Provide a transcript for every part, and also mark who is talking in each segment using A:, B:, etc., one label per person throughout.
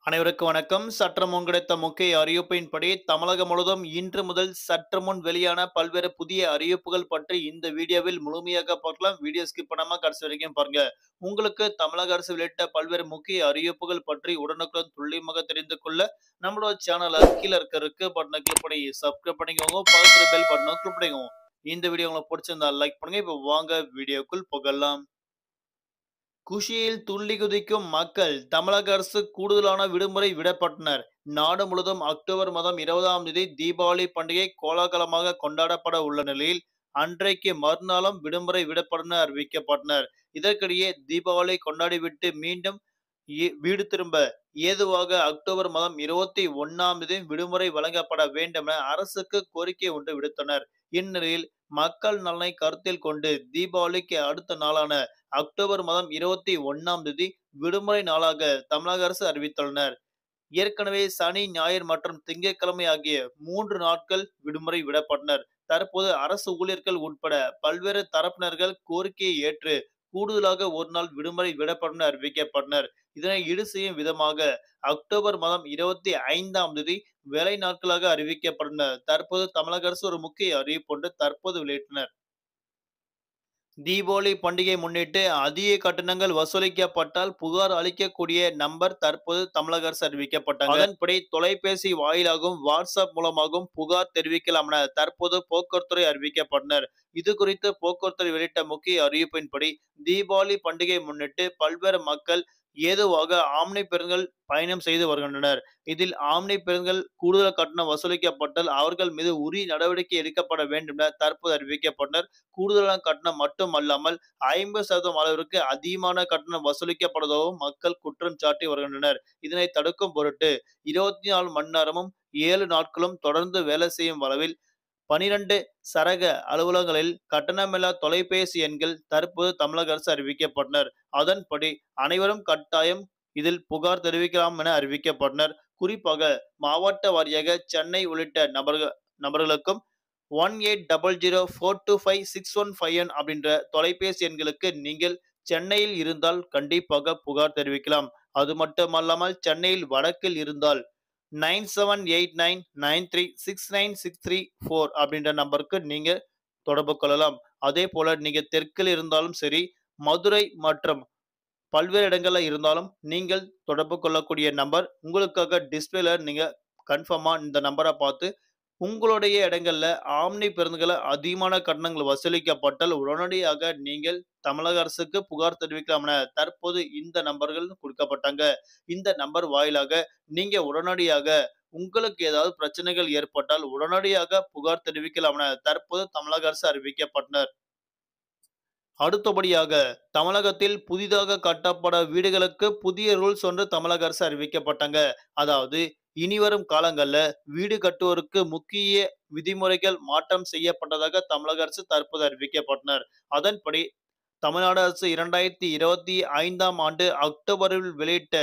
A: அனைவருக்கும் வணக்கம். சற்று முன் கிடைத்த முக்கிய அறிவிப்பின்படி தமிழகம் முழுவதும் இன்று முதல் சற்று முன் வெளியான பல்வேறு புதிய அறிவிப்புகள் பற்றி இந்த வீடியோவில் முழுமையாக பார்க்கலாம். வீடியோ ஸ்கிப் பண்ணாம கடைசி வரைக்கும் பாருங்க. உங்களுக்கு தமிழக அரசு வெளியிட்ட பல்வேறு முக்கிய அறிவிப்புகள் பற்றி உடனுக்குடன் துல்லியமாக தெரிந்து கொள்ள நம்மளோட சேனலை கீழே இருக்க பட்டனை கிளிக் பண்ணி சப்ஸ்கிரைப் பண்ணிக்கோங்க. பக்கத்துல பெல் பட்டனை கிளிக் பண்ணிக்கோங்க. இந்த வீடியோ உங்களுக்கு பிடிச்சிருந்தா லைக் பண்ணுங்க. இப்போ வாங்க வீடியோக்குள் போகலாம். குஷியில் துள்ளி குதிக்கும் மக்கள். தமிழக அரசு கூடுதலான விடுமுறை விடப்பட்டனர். நாடு முழுவதும் அக்டோபர் மாதம் 20ஆம் தேதி தீபாவளி பண்டிகை கோலாகலமாக கொண்டாடப்பட உள்ள நிலையில் அன்றைக்கு மறுநாளும் விடுமுறை விடப்படும் என அறிவிக்கப்பட்டனர். இதற்கிடையே தீபாவளி கொண்டாடிவிட்டு மீண்டும் வீடு திரும்ப ஏதுவாக அக்டோபர் மாதம் 21ஆம் தேதி விடுமுறை வழங்கப்பட வேண்டும் என அரசுக்கு கோரிக்கை ஒன்று விடுத்தனர். இந்நிலையில் மக்கள் நலனை கருத்தில் கொண்டு தீபாவளிக்கு அடுத்த நாளான அக்டோபர் மாதம் 21ஆம் தேதி விடுமுறை நாளாக தமிழக அரசு அறிவித்துள்ளனர். ஏற்கனவே சனி, ஞாயிறு மற்றும் திங்கட்கிழமை ஆகிய 3 நாட்கள் விடுமுறை விடப்பட்டனர். தற்போது அரசு ஊழியர்கள் உட்பட பல்வேறு தரப்பினர்கள் கோரிக்கையை ஏற்று கூடுதலாக ஒரு நாள் விடுமுறை விடப்படும் என அறிவிக்கப்பட்டனர். இதனை ஈடு செய்யும் விதமாக அக்டோபர் மாதம் 25ஆம் தேதி வேலை நாட்களாக அறிவிக்கப்பட்டனர். தற்போது தமிழக அரசு ஒரு முக்கிய அறிவிப்பு ஒன்று தற்போது வெளியிட்டனர். தீபாவளி பண்டிகை முன்னிட்டு அதிக கட்டணங்கள் வசூலிக்கப்பட்டால் புகார் அளிக்கக்கூடிய நம்பர் தற்போது தமிழக அரசு அறிவிக்கப்பட்டாங்க. அதன்படி தொலைபேசி வாயிலாகவும் வாட்ஸ்அப் மூலமாகவும் புகார் தெரிவிக்கலாம் என தற்போது போக்குவரத்துறை அறிவிக்கப்பட்டனர். இது குறித்து போக்குவரத்துறை வெளியிட்ட முக்கிய அறிவிப்பின்படி தீபாவளி பண்டிகை முன்னிட்டு பல்வேறு மக்கள் ஏதுவாக ஆம்னி பேருந்துகள் பயணம் செய்து வருகின்றனர். இதில் ஆம்னி பேருந்துகள் கூடுதல் கட்டணம் வசூலிக்கப்பட்டால் அவர்கள் மீது உரிய நடவடிக்கை எடுக்கப்பட வேண்டும் என தற்போது அறிவிக்கப்பட்டனர். கூடுதலான கட்டணம் மட்டுமல்லாமல் 50% அளவிற்கு அதிகமான கட்டணம் வசூலிக்கப்படுவதாகவும் மக்கள் குற்றம் சாட்டி வருகின்றனர். இதனை தடுக்கும் பொருட்டு 24 மணி நேரமும் 7 நாட்களும் தொடர்ந்து வேலை செய்யும் அளவில் 12 சரக அலுவலகங்களில் கட்டணமில்லா தொலைபேசி எண்கள் தற்போது தமிழக அரசு அறிவிக்கப்பட்டனர். அதன்படி அனைவரும் கட்டாயம் இதில் புகார் தெரிவிக்கலாம் என அறிவிக்கப்பட்டனர். குறிப்பாக மாவட்ட வாரியாக சென்னை உள்ளிட்ட நபர்களுக்கும் 1800425615 அப்படின்ற தொலைபேசி எண்களுக்கு நீங்கள் சென்னையில் இருந்தால் கண்டிப்பாக புகார் தெரிவிக்கலாம். அது மட்டுமல்லாமல் சென்னையில் வடக்கில் இருந்தால் 9789936964 அப்படின்ற நம்பருக்கு நீங்க தொடர்பு கொள்ளலாம். அதே போல நீங்க தெற்கில் இருந்தாலும் சரி, மதுரை மற்றும் பல்வேறு இடங்கள்ல இருந்தாலும் நீங்கள் தொடர்பு கொள்ளக்கூடிய நம்பர் உங்களுக்காக டிஸ்பிளேல நீங்க கன்ஃபார்மா இந்த நம்பரை பார்த்து உங்களுடைய இடங்கள்ல ஆம்னி பேருந்துகள அதிகமான கட்டணங்கள் வசூலிக்கப்பட்டால் உடனடியாக நீங்கள் தமிழக அரசுக்கு புகார் தெரிவிக்கலாம் என தற்போது இந்த நம்பர்கள் கொடுக்கப்பட்டாங்க. இந்த நம்பர் வாயிலாக நீங்க உடனடியாக உங்களுக்கு ஏதாவது பிரச்சனைகள் ஏற்பட்டால் உடனடியாக புகார் தெரிவிக்கலாம் என தற்போது தமிழக அரசு அறிவிக்கப்பட்டனர். அடுத்தபடியாக தமிழகத்தில் புதிதாக கட்டப்பட வீடுகளுக்கு புதிய ரூல்ஸ் ஒன்று தமிழக அரசு அறிவிக்கப்பட்டாங்க. அதாவது இனிவரும் காலங்கள்ல வீடு கட்டுவோருக்கு முக்கிய விதிமுறைகள் மாற்றம் செய்யப்பட்டதாக தமிழக அரசு தற்போது அறிவிக்கப்பட்டனர். அதன்படி தமிழ்நாடு அரசு 2025ஆம் ஆண்டு அக்டோபரில் வெளியிட்ட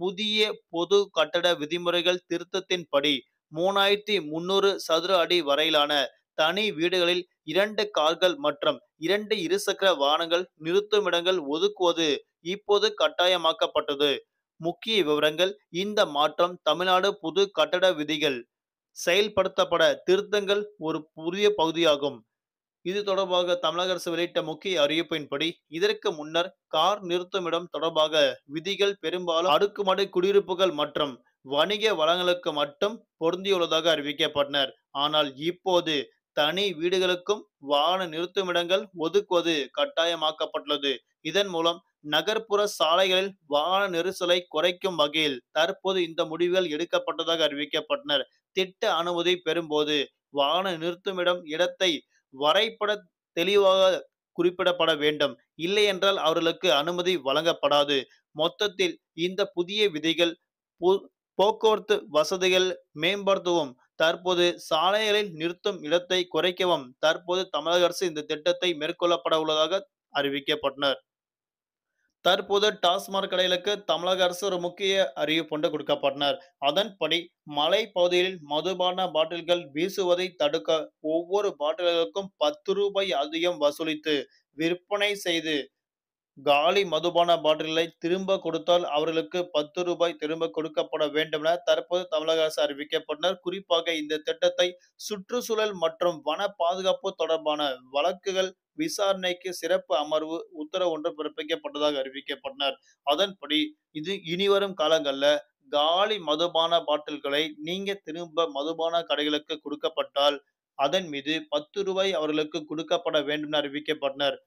A: புதிய பொது கட்டட விதிமுறைகள் திருத்தத்தின்படி 3300 சதுர அடி வரையிலான தனி வீடுகளில் 2 கார்கள் மற்றும் 2 இருசக்கர வாகனங்கள் நிறுத்துமிடங்கள் ஒதுக்குவது இப்போது கட்டாயமாக்கப்பட்டது. முக்கிய விவரங்கள்: இந்த மாற்றம் தமிழ்நாடு புது கட்டட விதிகள் செயல்படுத்தப்பட திருத்தங்கள் ஒரு புதிய பகுதியாகும். இது தொடர்பாக தமிழக அரசு வெளியிட்ட முக்கிய அறிவிப்பின்படி இதற்கு முன்னர் கார் நிறுத்துமிடம் தொடர்பாக விதிகள் பெரும்பாலும் அடுக்குமாடி குடியிருப்புகள் மற்றும் வணிக வளங்களுக்கு மட்டும் பொருந்தியுள்ளதாக அறிவிக்கப்பட்டனர். ஆனால் இப்போது தனி வீடுகளுக்கும் வாகன நிறுத்துமிடங்கள் ஒதுக்குவது கட்டாயமாக்கப்பட்டுள்ளது. இதன் மூலம் நகர்ப்புற சாலைகளில் வாகன நெரிசலை குறைக்கும் வகையில் தற்போது இந்த முடிவுகள் எடுக்கப்பட்டதாக அறிவிக்கப்பட்டனர். திட்ட அனுமதி பெறும்போது வாகன நிறுத்துமிடம் இடத்தை வரைபட தெளிவாக குறிப்பிடப்பட வேண்டும். இல்லையென்றால் அவர்களுக்கு அனுமதி வழங்கப்படாது. மொத்தத்தில் இந்த புதிய விதிகள் போக்குவரத்து வசதிகள் மேம்படுத்தவும் தற்போது சாலைகளில் நிறுத்தும் இடத்தை குறைக்கவும் தற்போது தமிழக அரசு இந்த திட்டத்தை மேற்கொள்ளப்பட உள்ளதாக அறிவிக்கப்பட்டனர். தற்போது டாஸ்மாக் கடைகளுக்கு தமிழக அரசு ஒரு முக்கிய அறிவிப்பு ஒன்று கொடுக்கப்பட்டனர். அதன்படி மலை பகுதிகளில் மதுபான பாட்டில்கள் வீசுவதை தடுக்க ஒவ்வொரு பாட்டில்களுக்கும் 10 ரூபாய் அதிகம் வசூலித்து விற்பனை செய்து காலி மதுபான பாட்டில்களை திரும்ப கொடுத்தால் அவர்களுக்கு ரூ. 10 திரும்ப கொடுக்கப்பட வேண்டும் என தற்போது தமிழக அரசு அறிவிக்கப்பட்டனர். குறிப்பாக இந்த திட்டத்தை சுற்றுச்சூழல் மற்றும் வன பாதுகாப்பு தொடர்பான வழக்குகள் விசாரணைக்கு சிறப்பு அமர்வு உத்தரவு ஒன்று பிறப்பிக்கப்பட்டதாக அறிவிக்கப்பட்டனர். அதன்படி இது இனிவரும் காலங்கள்ல காலி மதுபான பாட்டில்களை நீங்க திரும்ப மதுபான கடைகளுக்கு கொடுக்கப்பட்டால் அதன் மீது ரூ. 10 அவர்களுக்கு கொடுக்கப்பட வேண்டும் என அறிவிக்கப்பட்டனர்.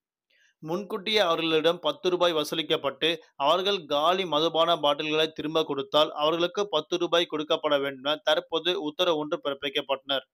A: முன்கூட்டியே அவர்களிடம் ரூ. 10 வசூலிக்கப்பட்டு, அவர்கள் காலி மதுபான பாட்டில்களை திரும்ப கொடுத்தால், அவர்களுக்கு ரூ. 10 கொடுக்கப்பட வேண்டும் என தற்போது உத்தரவு ஒன்று பிறப்பிக்கப்பட்டனர்.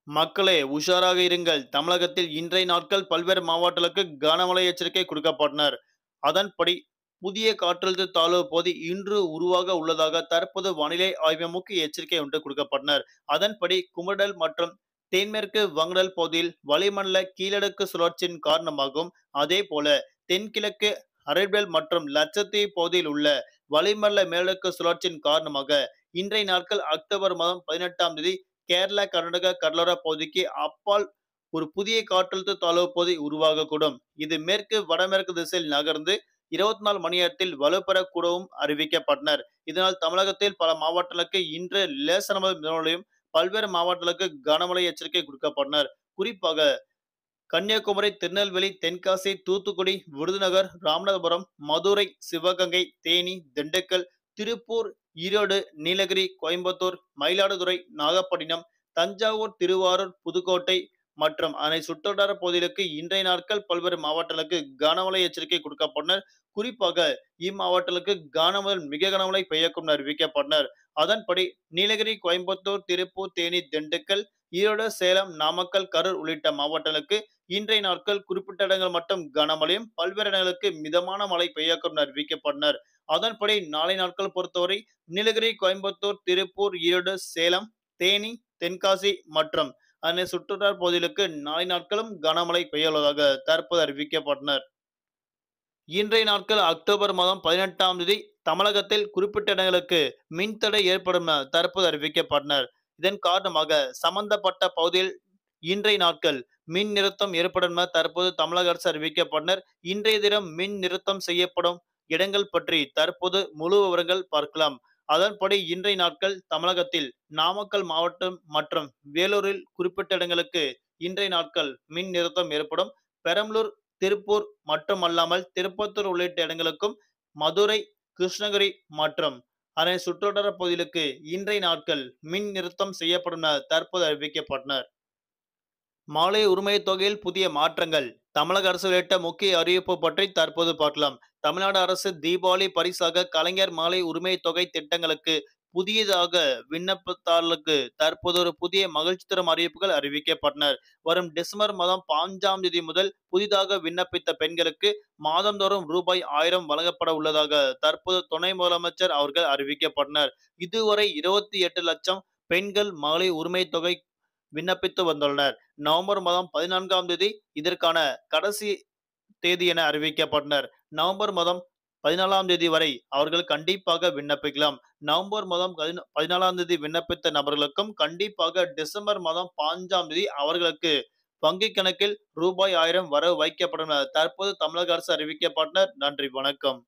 A: மக்களே உஷாராக இருங்கள். தமிழகத்தில் இன்றைய நாட்கள் பல்வேறு மாவட்டங்களுக்கு கனமழை எச்சரிக்கை கொடுக்கப்பட்டனர். அதன்படி புதிய காற்றழுத்த தாழ்வு பகுதி இன்று உருவாக உள்ளதாக தற்போது வானிலை ஆய்வு முக்கிய எச்சரிக்கை ஒன்று கொடுக்கப்பட்டனர். அதன்படி குமரிடல் மற்றும் தென்மேற்கு வங்கடல் பகுதியில் வளிமண்டல கீழடுக்கு சுழற்சியின் காரணமாகவும், அதேபோல தென்கிழக்கு அரபிக்கடல் மற்றும் லட்சத்தீவு பகுதியில் உள்ள வளிமண்டல மேலடுக்கு சுழற்சியின் காரணமாக இன்றைய நாட்கள் அக்டோபர் மாதம் 18ஆம் தேதி கேரளா கர்நாடகா கடலோர பகுதிக்கு அப்பால் ஒரு புதிய காற்றழுத்த தாழ்வு பகுதி உருவாகக்கூடும். இது மேற்கு வடமேற்கு திசையில் நகர்ந்து 24 மணி நேரத்தில் வலுப்பெறக்கூடவும் அறிவிக்கப்பட்டனர். இதனால் தமிழகத்தில் பல மாவட்டங்களுக்கு இன்று லேசான முதல் பல்வேறு மாவட்டங்களுக்கு கனமழை எச்சரிக்கை கொடுக்கப்பட்டனர். குறிப்பாக கன்னியாகுமரி, திருநெல்வேலி, தென்காசி, தூத்துக்குடி, விருதுநகர், ராமநாதபுரம், மதுரை, சிவகங்கை, தேனி, திண்டுக்கல், திருப்பூர், ஈரோடு, நீலகிரி, கோயம்புத்தூர், மயிலாடுதுறை, நாகப்பட்டினம், தஞ்சாவூர், திருவாரூர், புதுக்கோட்டை மற்றும் அதனை சுற்றுவட்டார பகுதிகளுக்கு இன்றைய நாட்கள் பல்வேறு மாவட்டங்களுக்கு கனமழை எச்சரிக்கை கொடுக்கப்பட்டனர். குறிப்பாக இம்மாவட்டங்களுக்கு கனமுதல் மிக கனமழை பெய்யக்கூடும் அறிவிக்கப்பட்டனர். அதன்படி நீலகிரி, கோயம்புத்தூர், திருப்பூர், தேனி, திண்டுக்கல், ஈரோடு, சேலம், நாமக்கல், கரூர் உள்ளிட்ட மாவட்டங்களுக்கு இன்றைய நாட்கள் குறிப்பிட்ட இடங்கள் மட்டும் கனமழையும், பல்வேறு இடங்களுக்கு மிதமான மழை பெய்யக்கூடும் அறிவிக்கப்பட்டனர். அதன்படி நாளை நாட்கள் பொறுத்தவரை நீலகிரி, கோயம்புத்தூர், திருப்பூர், ஈரோடு, சேலம், தேனி, தென்காசி மற்றும் அதனை சுற்றுவட்டார பகுதிகளுக்கு நாளை நாட்களும் கனமழை பெய்ய உள்ளதாக தற்போது அறிவிக்கப்பட்டனர். இன்றைய நாட்கள் அக்டோபர் மாதம் 18ஆம் தேதி தமிழகத்தில் குறிப்பிட்ட இடங்களுக்கு மின்தடை ஏற்படும் என தற்போது அறிவிக்கப்பட்டனர். இதன் காரணமாக சம்பந்தப்பட்ட பகுதியில் இன்றைய நாட்கள் மின் நிறுத்தம் ஏற்படும் என தற்போது தமிழக அரசு அறிவிக்கப்பட்டனர். இன்றைய தினம் மின் நிறுத்தம் செய்யப்படும் இடங்கள் பற்றி தற்போது முழு விவரங்கள் பார்க்கலாம். அதன்படி இன்றைய நாட்கள் தமிழகத்தில் நாமக்கல் மாவட்டம் மற்றும் வேலூரில் குறிப்பிட்ட இடங்களுக்கு இன்றைய நாட்கள் மின் நிறுத்தம் ஏற்படும். பெரம்பலூர், திருப்பூர் மட்டுமல்லாமல் திருப்பத்தூர் உள்ளிட்ட இடங்களுக்கும், மதுரை, கிருஷ்ணகிரி மற்றும் அதனை சுற்றுவட்டார பகுதிகளுக்கு இன்றைய நாட்கள் மின் நிறுத்தம் செய்யப்படும் என தற்போது அறிவிக்கப்பட்டனர். மாலை உரிமை தொகையில் புதிய மாற்றங்கள். தமிழக அரசு வெளியிட்ட முக்கிய அறிவிப்பு பற்றி தற்போது பார்க்கலாம். தமிழ்நாடு அரசு தீபாவளி பரிசாக கலைஞர் மாலை உரிமை தொகை திட்டங்களுக்கு புதியதாக விண்ணப்பதாரர்களுக்கு தற்போது ஒரு புதிய மகிழ்ச்சி தரும் அறிவிப்புகள் அறிவிக்கப்பட்டனர். வரும் டிசம்பர் மாதம் 5ஆம் தேதி முதல் புதிதாக விண்ணப்பித்த பெண்களுக்கு மாதந்தோறும் ரூபாய் 1000 வழங்கப்பட உள்ளதாக தற்போது துணை முதலமைச்சர் அவர்கள் அறிவிக்கப்பட்டனர். இதுவரை 28 லட்சம் பெண்கள் மகளிர் உரிமை தொகை விண்ணப்பித்து வந்துள்ளனர். நவம்பர் மாதம் 14ஆம் தேதி இதற்கான கடைசி தேதி என அறிவிக்கப்பட்டனர். நவம்பர் மாதம் 14ஆம் தேதி வரை அவர்கள் கண்டிப்பாக விண்ணப்பிக்கலாம். நவம்பர் மாதம் 14ஆம் தேதி விண்ணப்பித்த நபர்களுக்கும் கண்டிப்பாக டிசம்பர் மாதம் 5ஆம் தேதி அவர்களுக்கு வங்கிக் கணக்கில் ரூபாய் 1000 வரவு வைக்கப்படும் என தற்போது தமிழக அரசு அறிவிக்கப்பட்டனர். நன்றி, வணக்கம்.